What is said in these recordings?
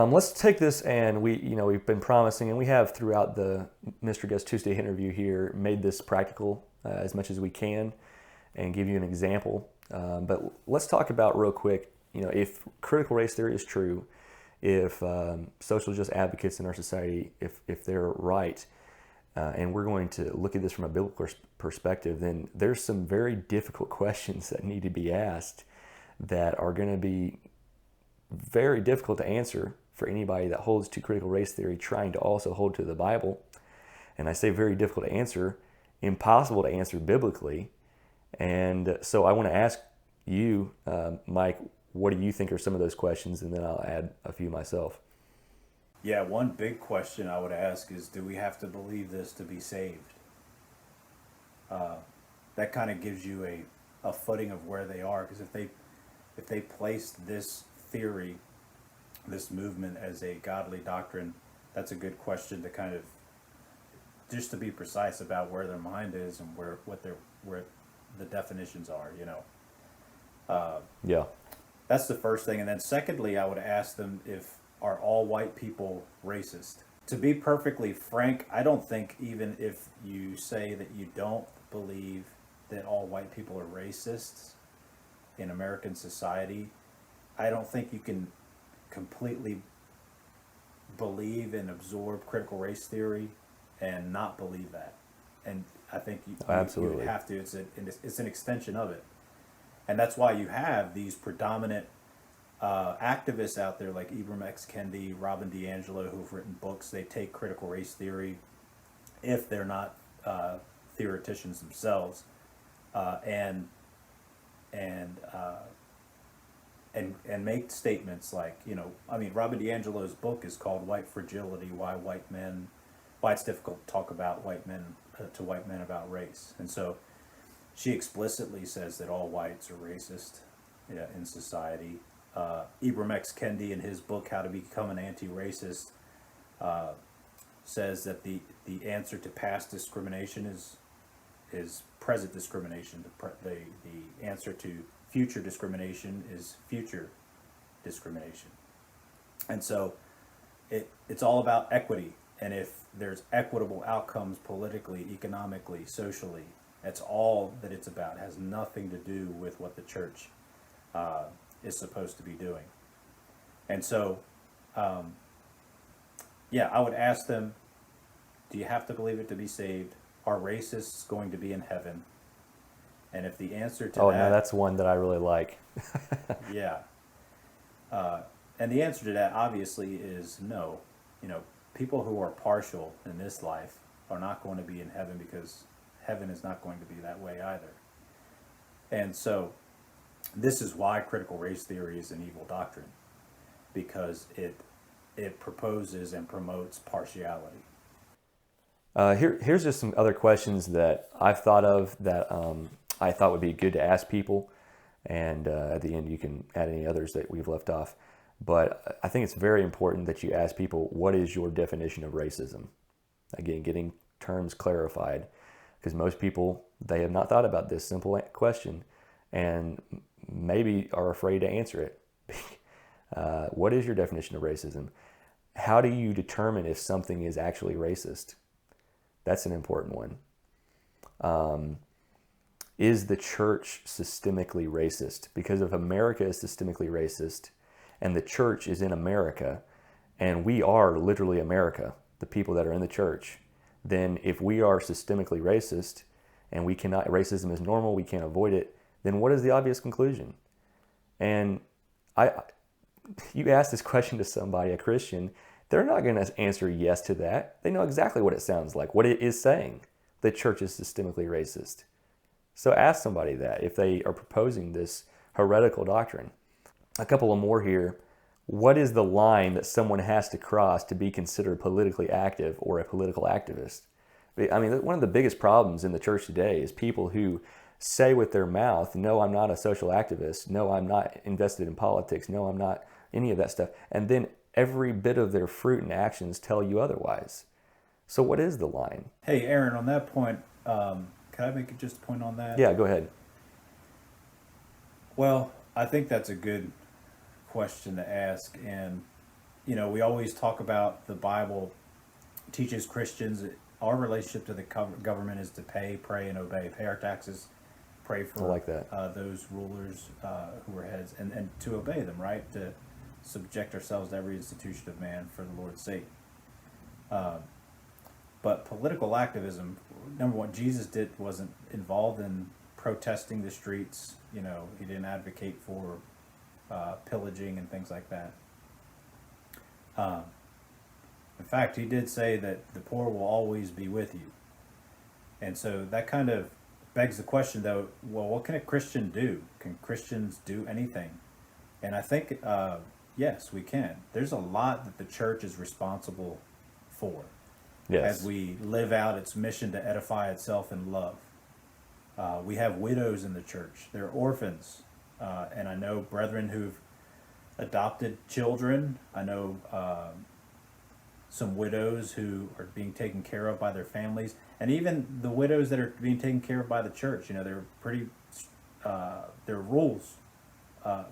Let's take this, and we've been promising, and we have throughout the Mr. Guest Tuesday interview here made this practical as much as we can, and give you an example. But let's talk about real quick. If critical race theory is true, if social justice advocates in our society, if they're right, and we're going to look at this from a biblical perspective, then there's some very difficult questions that need to be asked that are going to be very difficult to answer for anybody that holds to critical race theory trying to also hold to the Bible. And I say very difficult to answer, impossible to answer biblically. And so I want to ask you, Mike, what do you think are some of those questions? And then I'll add a few myself. Yeah, one big question I would ask is, do we have to believe this to be saved? That kind of gives you a footing of where they are, because if they placed this theory, this movement as a godly doctrine, that's a good question to kind of, just to be precise about where their mind is and where the definitions are, Yeah. That's the first thing. And then secondly, I would ask them, are all white people racist? To be perfectly frank, I don't think, even if you say that you don't believe that all white people are racists in American society, I don't think you can completely believe and absorb critical race theory and not believe that. And I think you would have to. It's an extension of it. And that's why you have these predominant activists out there like Ibram X. Kendi, Robin DiAngelo, who've written books. They take critical race theory, if they're not theoreticians themselves, and make statements like, Robin DiAngelo's book is called White Fragility: Why it's difficult to talk about white men about race. And so she explicitly says that all whites are racist in society. Ibram X. Kendi, in his book How to Become an Anti-Racist, says that the answer to past discrimination is present discrimination. The answer to future discrimination is future discrimination. And so it's all about equity. And if there's equitable outcomes politically, economically, socially, that's all that it's about. It has nothing to do with what the church is supposed to be doing. And so, I would ask them, do you have to believe it to be saved? Are racists going to be in heaven? And if the answer to no, that's one that I really like. Yeah. And the answer to that obviously is no. People who are partial in this life are not going to be in heaven, because heaven is not going to be that way either. And so this is why critical race theory is an evil doctrine, because it proposes and promotes partiality. Here's just some other questions that I've thought of that I thought would be good to ask people, and at the end you can add any others that we've left off. But I think it's very important that you ask people, what is your definition of racism? Again, getting terms clarified, because most people, they have not thought about this simple question and maybe are afraid to answer it. What is your definition of racism? How do you determine if something is actually racist? That's an important one. Is the church systemically racist? Because if America is systemically racist and the church is in America, and we are literally America, the people that are in the church, then if we are systemically racist and racism is normal, we can't avoid it, then what is the obvious conclusion? And you ask this question to somebody, a Christian, they're not going to answer yes to that. They know exactly what it sounds like, what it is saying. The church is systemically racist. So ask somebody that if they are proposing this heretical doctrine. A couple of more here. What is the line that someone has to cross to be considered politically active or a political activist? I mean, one of the biggest problems in the church today is people who say with their mouth, no, I'm not a social activist. No, I'm not invested in politics. No, I'm not any of that stuff. And then every bit of their fruit and actions tell you otherwise. So what is the line? Hey, Aaron, on that point, can I make just a point on that? Yeah, go ahead. Well, I think that's a good question to ask, and we always talk about the Bible teaches Christians our relationship to the government is to pay, pray, and obey. Pay our taxes, pray for I like that. Those rulers who are heads, and to obey them, right? To subject ourselves to every institution of man for the Lord's sake. But political activism, number one, Jesus wasn't involved in protesting the streets. He didn't advocate for pillaging and things like that. In fact, he did say that the poor will always be with you. And so that kind of begs the question, though, well, what can a Christian do? Can Christians do anything? And I think, yes, we can. There's a lot that the church is responsible for. Yes. As we live out its mission to edify itself in love. We have widows in the church. They're orphans. And I know brethren who've adopted children. I know some widows who are being taken care of by their families. And even the widows that are being taken care of by the church, there are rules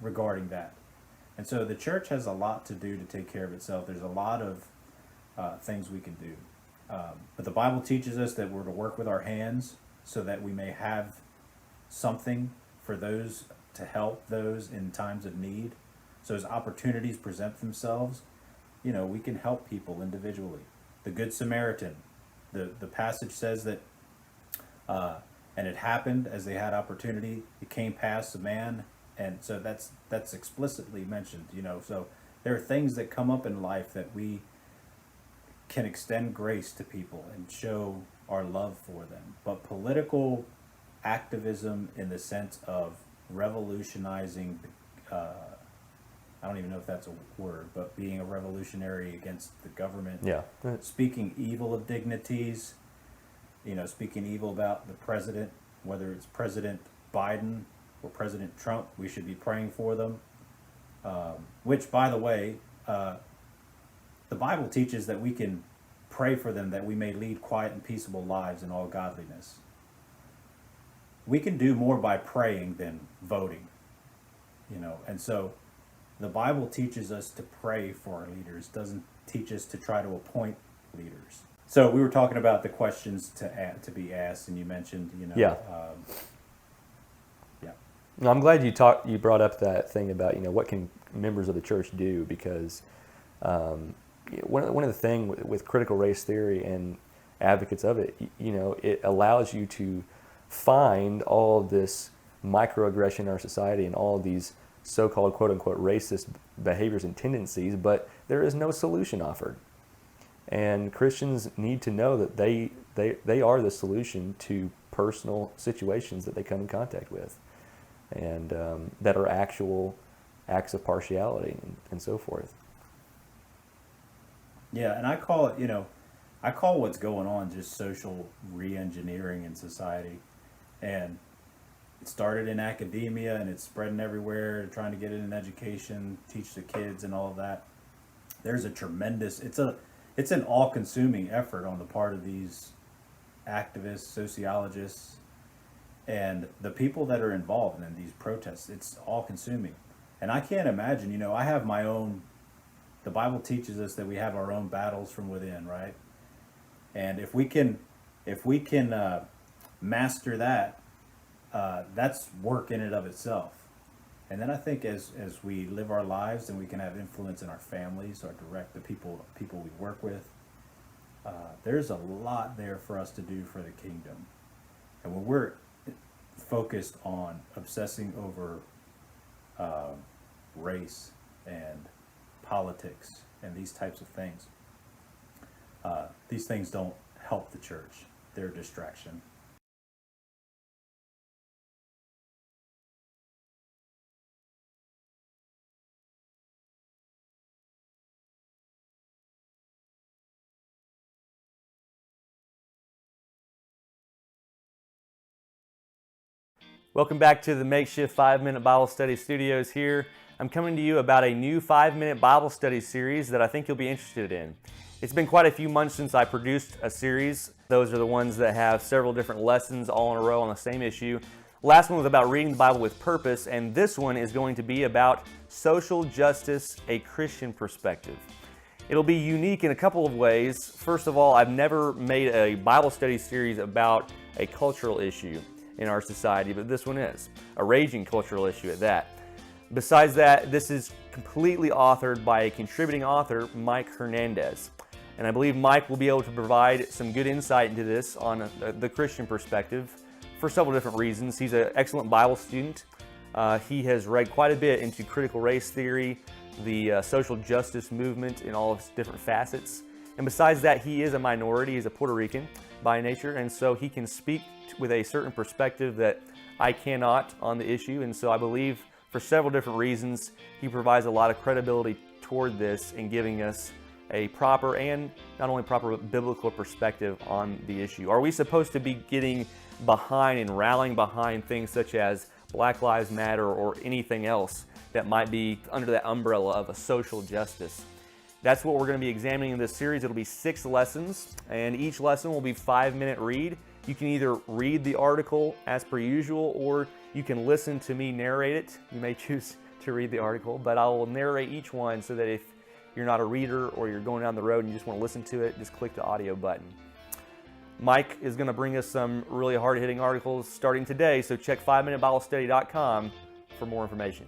regarding that. And so the church has a lot to do to take care of itself. There's a lot of things we can do. But the Bible teaches us that we're to work with our hands so that we may have something for those to help those in times of need. So as opportunities present themselves, we can help people individually. The Good Samaritan, the passage says that, and it happened as they had opportunity, it came past a man, and so that's explicitly mentioned, So there are things that come up in life that we can extend grace to people and show our love for them. But political activism in the sense of revolutionizing, I don't even know if that's a word, but being a revolutionary against the government, speaking evil of dignities, speaking evil about the president, whether it's President Biden or President Trump, we should be praying for them. Which, by the way, the Bible teaches that we can pray for them that we may lead quiet and peaceable lives in all godliness. We can do more by praying than voting, and so the Bible teaches us to pray for our leaders, doesn't teach us to try to appoint leaders. So we were talking about the questions to be asked, and you mentioned, No, I'm glad you brought up that thing about what can members of the church do, because one of the things with critical race theory and advocates of it, it allows you to find all of this microaggression in our society and all of these so-called quote-unquote racist behaviors and tendencies, but there is no solution offered. And Christians need to know that they are the solution to personal situations that they come in contact with, and that are actual acts of partiality and so forth. Yeah, and I call it, what's going on just social re-engineering in society. And it started in academia and it's spreading everywhere, trying to get it in education, teach the kids and all of that. There's a tremendous, it's an all-consuming effort on the part of these activists, sociologists, and the people that are involved in these protests. It's all-consuming. And I can't imagine, I have my own, the Bible teaches us that we have our own battles from within, right? And if we can master that, that's work in and of itself. And then I think as we live our lives, and we can have influence in our families, or direct the people we work with, there's a lot there for us to do for the kingdom. And when we're focused on obsessing over race and politics and these types of things, these things don't help the church. They're a distraction. Welcome back to the Makeshift 5-Minute Bible Study Studios here. I'm coming to you about a new 5-minute Bible study series that I think you'll be interested in. It's been quite a few months since I produced a series. Those are the ones that have several different lessons all in a row on the same issue. Last one was about reading the Bible with purpose, and this one is going to be about social justice, a Christian perspective. It'll be unique in a couple of ways. First of all, I've never made a Bible study series about a cultural issue in our society, but this one is a raging cultural issue at that. Besides that, this is completely authored by a contributing author, Mike Hernandez. And I believe Mike will be able to provide some good insight into this on the Christian perspective for several different reasons. He's an excellent Bible student. He has read quite a bit into critical race theory, the social justice movement in all of its different facets. And besides that, he is a minority. He's a Puerto Rican by nature, and so he can speak with a certain perspective that I cannot on the issue. And so I believe for several different reasons, he provides a lot of credibility toward this in giving us a proper and not only proper but biblical perspective on the issue. Are we supposed to be getting behind and rallying behind things such as Black Lives Matter or anything else that might be under that umbrella of a social justice? That's what we're going to be examining in this series. It'll be 6 lessons, and each lesson will be 5-minute read. You can either read the article as per usual, or you can listen to me narrate it. You may choose to read the article, but I will narrate each one so that if you're not a reader or you're going down the road and you just want to listen to it, just click the audio button. Mike is going to bring us some really hard-hitting articles starting today, so check 5minutebiblestudy.com for more information.